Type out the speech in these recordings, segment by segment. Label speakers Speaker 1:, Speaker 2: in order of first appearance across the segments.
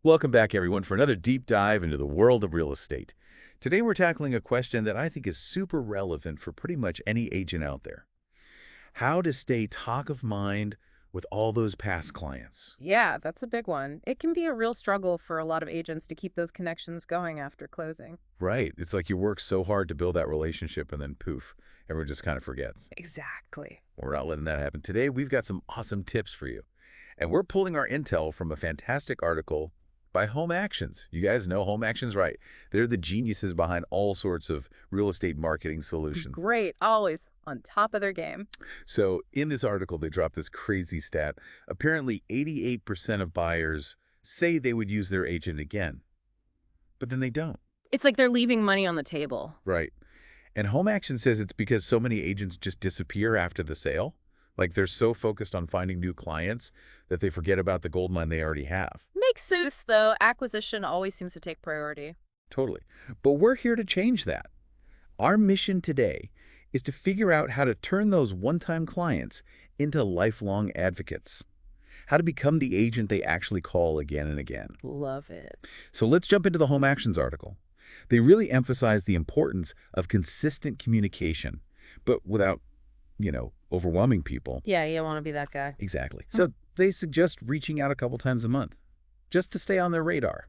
Speaker 1: Welcome back, everyone, for another deep dive into the world of real estate. Today, we're tackling a question that I think is super relevant for pretty much any agent out there. How to stay top of mind with all those past clients.
Speaker 2: Yeah, that's a big one. It can be a real struggle for a lot of agents to keep those connections going after closing.
Speaker 1: Right. It's like you work so hard to build that relationship and then poof, everyone just kind of forgets.
Speaker 2: Exactly.
Speaker 1: We're not letting that happen. Today, we've got some awesome tips for you. And we're pulling our intel from a fantastic article by Home Actions. You guys know Home Actions, right? They're the geniuses behind all sorts of real estate marketing solutions.
Speaker 2: Great. Always on top of their game.
Speaker 1: So in this article, they dropped this crazy stat. Apparently, 88% of buyers say they would use their agent again, but then they don't.
Speaker 2: It's like they're leaving money on the table.
Speaker 1: Right. And Home Action says it's because so many agents just disappear after the sale. Like they're so focused on finding new clients that they forget about the gold mine they already have.
Speaker 2: Makes sense, though. Acquisition always seems to take priority.
Speaker 1: Totally. But we're here to change that. Our mission today is to figure out how to turn those one-time clients into lifelong advocates. How to become the agent they actually call again and again.
Speaker 2: Love it.
Speaker 1: So let's jump into the Home Actions article. They really emphasize the importance of consistent communication, but without, overwhelming people.
Speaker 2: Yeah, you don't want to be that guy.
Speaker 1: Exactly. So they suggest reaching out a couple times a month just to stay on their radar.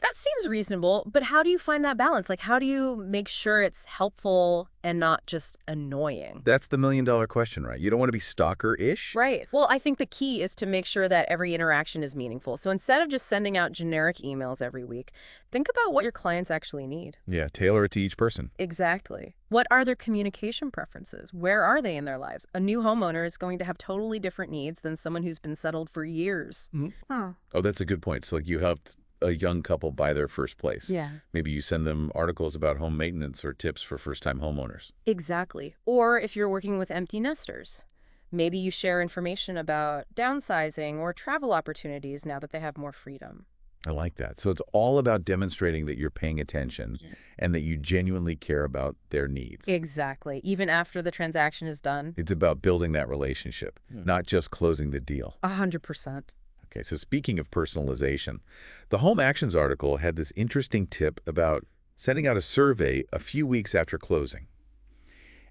Speaker 2: That seems reasonable, but how do you find that balance? Like, how do you make sure it's helpful and not just annoying?
Speaker 1: That's the million-dollar question, right? You don't want to be stalker-ish.
Speaker 2: Right. Well, I think the key is to make sure that every interaction is meaningful. So instead of just sending out generic emails every week, think about what your clients actually need.
Speaker 1: Yeah, tailor it to each person.
Speaker 2: Exactly. What are their communication preferences? Where are they in their lives? A new homeowner is going to have totally different needs than someone who's been settled for years.
Speaker 1: Oh, that's a good point. So like you helped a young couple buy their first place.
Speaker 2: Yeah.
Speaker 1: Maybe you send them articles about home maintenance or tips for first-time homeowners.
Speaker 2: Exactly. Or if you're working with empty nesters, maybe you share information about downsizing or travel opportunities now that they have more freedom.
Speaker 1: I like that. So it's all about demonstrating that you're paying attention and that you genuinely care about their needs.
Speaker 2: Exactly. Even after the transaction is done.
Speaker 1: It's about building that relationship, not just closing the deal.
Speaker 2: 100%.
Speaker 1: Okay, so speaking of personalization, the Home Actions article had this interesting tip about sending out a survey a few weeks after closing.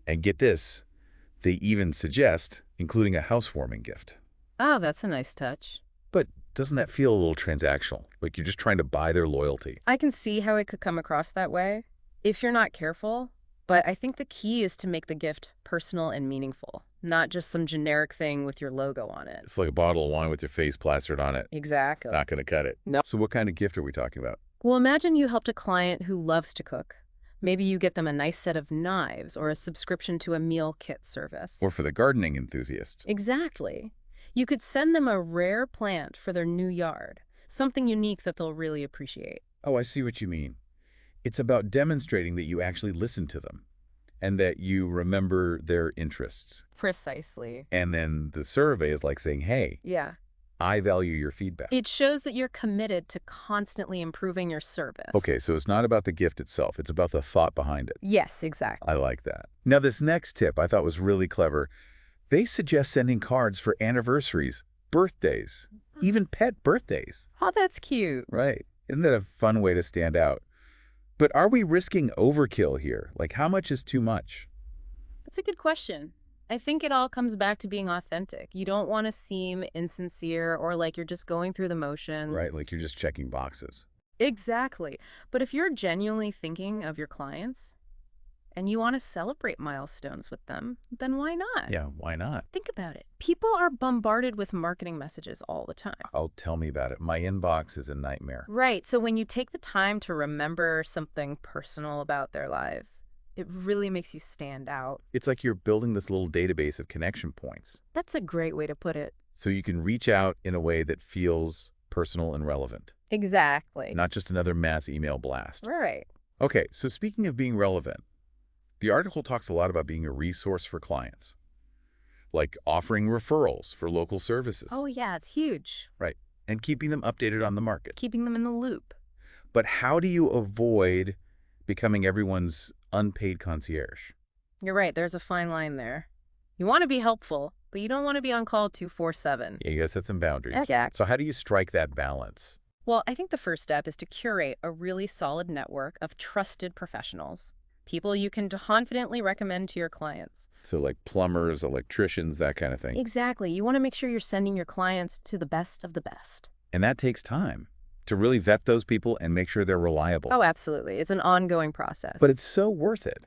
Speaker 1: And get this, they even suggest including a housewarming gift.
Speaker 2: Oh, that's a nice touch.
Speaker 1: But doesn't that feel a little transactional? Like you're just trying to buy their loyalty?
Speaker 2: I can see how it could come across that way if you're not careful, but I think the key is to make the gift personal and meaningful, not just some generic thing with your logo on it.
Speaker 1: It's like a bottle of wine with your face plastered on it.
Speaker 2: Exactly.
Speaker 1: Not going to cut it.
Speaker 2: No.
Speaker 1: So what kind of gift are we talking about?
Speaker 2: Well, imagine you helped a client who loves to cook. Maybe you get them a nice set of knives or a subscription to a meal kit service.
Speaker 1: Or for the gardening enthusiast.
Speaker 2: Exactly. You could send them a rare plant for their new yard, something unique that they'll really appreciate.
Speaker 1: Oh, I see what you mean. It's about demonstrating that you actually listen to them and that you remember their interests.
Speaker 2: Precisely.
Speaker 1: And then the survey is like saying, hey,
Speaker 2: Yeah.
Speaker 1: I value your feedback.
Speaker 2: It shows that you're committed to constantly improving your service.
Speaker 1: Okay, so it's not about the gift itself. It's about the thought behind it.
Speaker 2: Yes, exactly.
Speaker 1: I like that. Now, this next tip I thought was really clever. They suggest sending cards for anniversaries, birthdays, even pet birthdays.
Speaker 2: Oh, that's cute.
Speaker 1: Right. Isn't that a fun way to stand out? But are we risking overkill here? Like, how much is too much?
Speaker 2: That's a good question. I think it all comes back to being authentic. You don't want to seem insincere or like you're just going through the motion.
Speaker 1: Right, like you're just checking boxes.
Speaker 2: Exactly. But if you're genuinely thinking of your clients and you want to celebrate milestones with them, then why not?
Speaker 1: Yeah, why not?
Speaker 2: Think about it. People are bombarded with marketing messages all the time.
Speaker 1: Oh, tell me about it. My inbox is a nightmare.
Speaker 2: Right. So when you take the time to remember something personal about their lives, it really makes you stand out.
Speaker 1: It's like you're building this little database of connection points.
Speaker 2: That's a great way to put it.
Speaker 1: So you can reach out in a way that feels personal and relevant.
Speaker 2: Exactly.
Speaker 1: Not just another mass email blast.
Speaker 2: Right.
Speaker 1: Okay, so speaking of being relevant, the article talks a lot about being a resource for clients, like offering referrals for local services.
Speaker 2: Oh, yeah, it's huge.
Speaker 1: Right, and keeping them updated on the market.
Speaker 2: Keeping them in the loop.
Speaker 1: But how do you avoid becoming everyone's unpaid concierge?
Speaker 2: You're right. There's a fine line there. You want to be helpful, but you don't want to be on call 24/7.
Speaker 1: Yeah, you gotta set some boundaries.
Speaker 2: Exactly.
Speaker 1: So how do you strike that balance?
Speaker 2: Well, I think the first step is to curate a really solid network of trusted professionals, people you can confidently recommend to your clients.
Speaker 1: So like plumbers, electricians, that kind of thing.
Speaker 2: Exactly. You want to make sure you're sending your clients to the best of the best.
Speaker 1: And that takes time to really vet those people and make sure they're reliable.
Speaker 2: Oh, absolutely. It's an ongoing process.
Speaker 1: But it's so worth it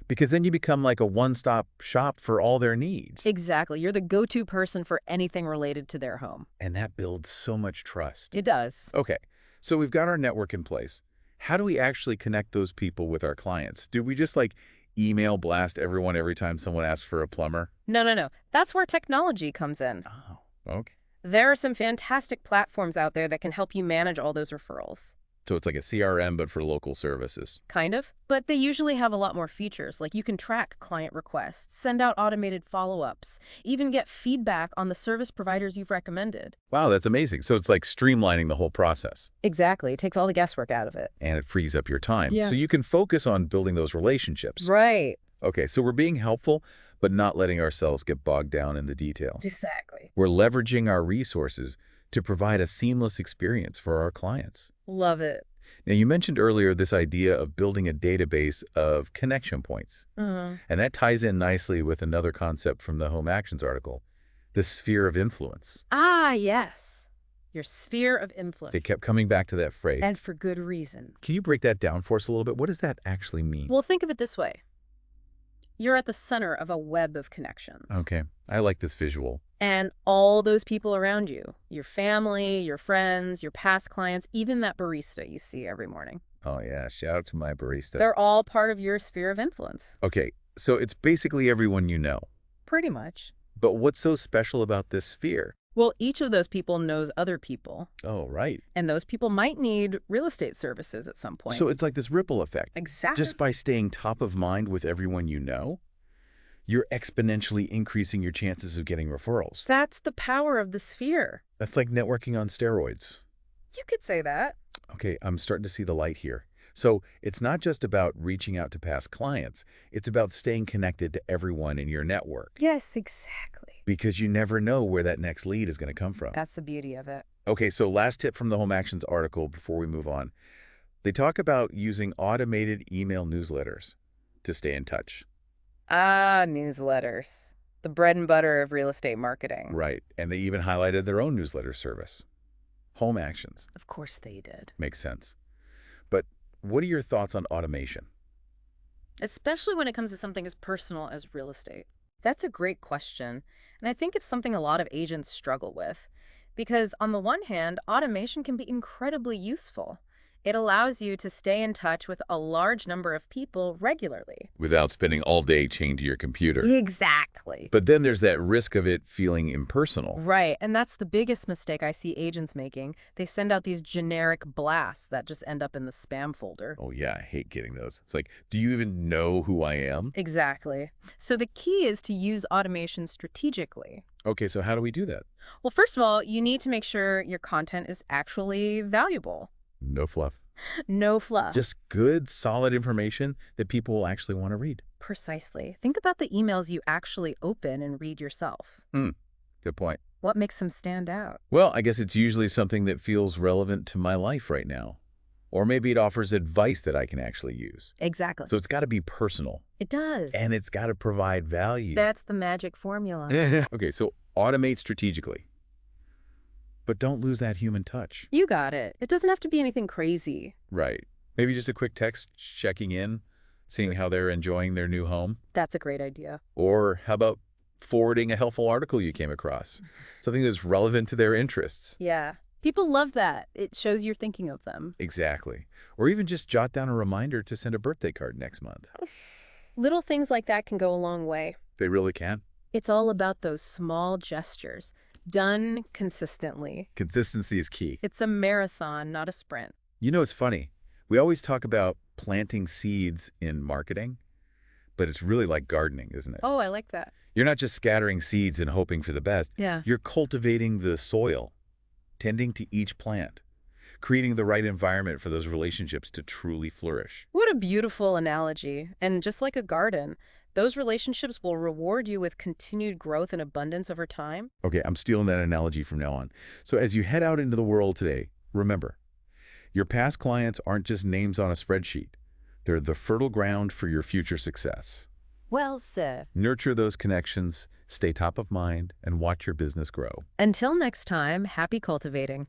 Speaker 1: because then you become like a one-stop shop for all their needs.
Speaker 2: Exactly. You're the go-to person for anything related to their home.
Speaker 1: And that builds so much trust.
Speaker 2: It does.
Speaker 1: Okay, so we've got our network in place. How do we actually connect those people with our clients? Do we just like email blast everyone every time someone asks for a plumber?
Speaker 2: No. That's where technology comes in.
Speaker 1: Oh, okay.
Speaker 2: There are some fantastic platforms out there that can help you manage all those referrals.
Speaker 1: So it's like a CRM, but for local services.
Speaker 2: Kind of. But they usually have a lot more features, like you can track client requests, send out automated follow-ups, even get feedback on the service providers you've recommended.
Speaker 1: Wow, that's amazing. So it's like streamlining the whole process.
Speaker 2: Exactly. It takes all the guesswork out of it.
Speaker 1: And it frees up your time.
Speaker 2: Yeah.
Speaker 1: So you can focus on building those relationships.
Speaker 2: Right.
Speaker 1: Okay, so we're being helpful, but not letting ourselves get bogged down in the details.
Speaker 2: Exactly.
Speaker 1: We're leveraging our resources to provide a seamless experience for our clients.
Speaker 2: Love it.
Speaker 1: Now, you mentioned earlier this idea of building a database of connection points.
Speaker 2: Uh-huh.
Speaker 1: And that ties in nicely with another concept from the Home Actions article, the sphere of influence.
Speaker 2: Ah, yes. Your sphere of influence.
Speaker 1: They kept coming back to that phrase.
Speaker 2: And for good reason.
Speaker 1: Can you break that down for us a little bit? What does that actually mean?
Speaker 2: Well, think of it this way. You're at the center of a web of connections.
Speaker 1: Okay, I like this visual.
Speaker 2: And all those people around you, your family, your friends, your past clients, even that barista you see every morning.
Speaker 1: Oh yeah, shout out to my barista.
Speaker 2: They're all part of your sphere of influence.
Speaker 1: Okay, so it's basically everyone you know.
Speaker 2: Pretty much.
Speaker 1: But what's so special about this sphere?
Speaker 2: Well, each of those people knows other people,
Speaker 1: Oh, right.
Speaker 2: and those people might need real estate services at some point.
Speaker 1: So it's like this ripple effect.
Speaker 2: Exactly.
Speaker 1: Just by staying top of mind with everyone you know, you're exponentially increasing your chances of getting referrals.
Speaker 2: That's the power of the sphere.
Speaker 1: That's like networking on steroids.
Speaker 2: You could say that.
Speaker 1: Okay, I'm starting to see the light here. So it's not just about reaching out to past clients. It's about staying connected to everyone in your network.
Speaker 2: Yes, exactly.
Speaker 1: Because you never know where that next lead is going to come from.
Speaker 2: That's the beauty of it.
Speaker 1: Okay, so last tip from the Home Actions article before we move on. They talk about using automated email newsletters to stay in touch.
Speaker 2: Ah, newsletters. The bread and butter of real estate marketing.
Speaker 1: Right, and they even highlighted their own newsletter service. Home Actions.
Speaker 2: Of course they did.
Speaker 1: Makes sense. But what are your thoughts on automation?
Speaker 2: Especially when it comes to something as personal as real estate. That's a great question, and I think it's something a lot of agents struggle with. Because on the one hand, automation can be incredibly useful. It allows you to stay in touch with a large number of people regularly.
Speaker 1: Without spending all day chained to your computer.
Speaker 2: Exactly.
Speaker 1: But then there's that risk of it feeling impersonal.
Speaker 2: Right, and that's the biggest mistake I see agents making. They send out these generic blasts that just end up in the spam folder.
Speaker 1: Oh yeah, I hate getting those. It's like, do you even know who I am?
Speaker 2: Exactly. So the key is to use automation strategically.
Speaker 1: Okay, so how do we do that?
Speaker 2: Well, first of all, you need to make sure your content is actually valuable.
Speaker 1: No fluff.
Speaker 2: No fluff.
Speaker 1: Just good, solid information that people will actually want to read.
Speaker 2: Precisely. Think about the emails you actually open and read yourself.
Speaker 1: Good point.
Speaker 2: What makes them stand out?
Speaker 1: Well, I guess it's usually something that feels relevant to my life right now. Or maybe it offers advice that I can actually use.
Speaker 2: Exactly.
Speaker 1: So it's got to be personal.
Speaker 2: It does.
Speaker 1: And it's got to provide value.
Speaker 2: That's the magic formula.
Speaker 1: Okay, so automate strategically. But don't lose that human touch.
Speaker 2: You got it. It doesn't have to be anything crazy.
Speaker 1: Right. Maybe just a quick text checking in, seeing how they're enjoying their new home.
Speaker 2: That's a great idea.
Speaker 1: Or how about forwarding a helpful article you came across? Something that's relevant to their interests.
Speaker 2: Yeah. People love that. It shows you're thinking of them.
Speaker 1: Exactly. Or even just jot down a reminder to send a birthday card next month.
Speaker 2: Little things like that can go a long way.
Speaker 1: They really can.
Speaker 2: It's all about those small gestures, done consistently.
Speaker 1: Consistency is key.
Speaker 2: It's a marathon, not a sprint.
Speaker 1: You know, it's funny. We always talk about planting seeds in marketing, but it's really like gardening, isn't it?
Speaker 2: Oh, I like that.
Speaker 1: You're not just scattering seeds and hoping for the best.
Speaker 2: Yeah.
Speaker 1: You're cultivating the soil, tending to each plant, creating the right environment for those relationships to truly flourish.
Speaker 2: What a beautiful analogy. And just like a garden, those relationships will reward you with continued growth and abundance over time.
Speaker 1: Okay, I'm stealing that analogy from now on. So as you head out into the world today, remember, Your past clients aren't just names on a spreadsheet. They're the fertile ground for your future success.
Speaker 2: Well said.
Speaker 1: Nurture those connections, stay top of mind, and watch your business grow.
Speaker 2: Until next time, happy cultivating.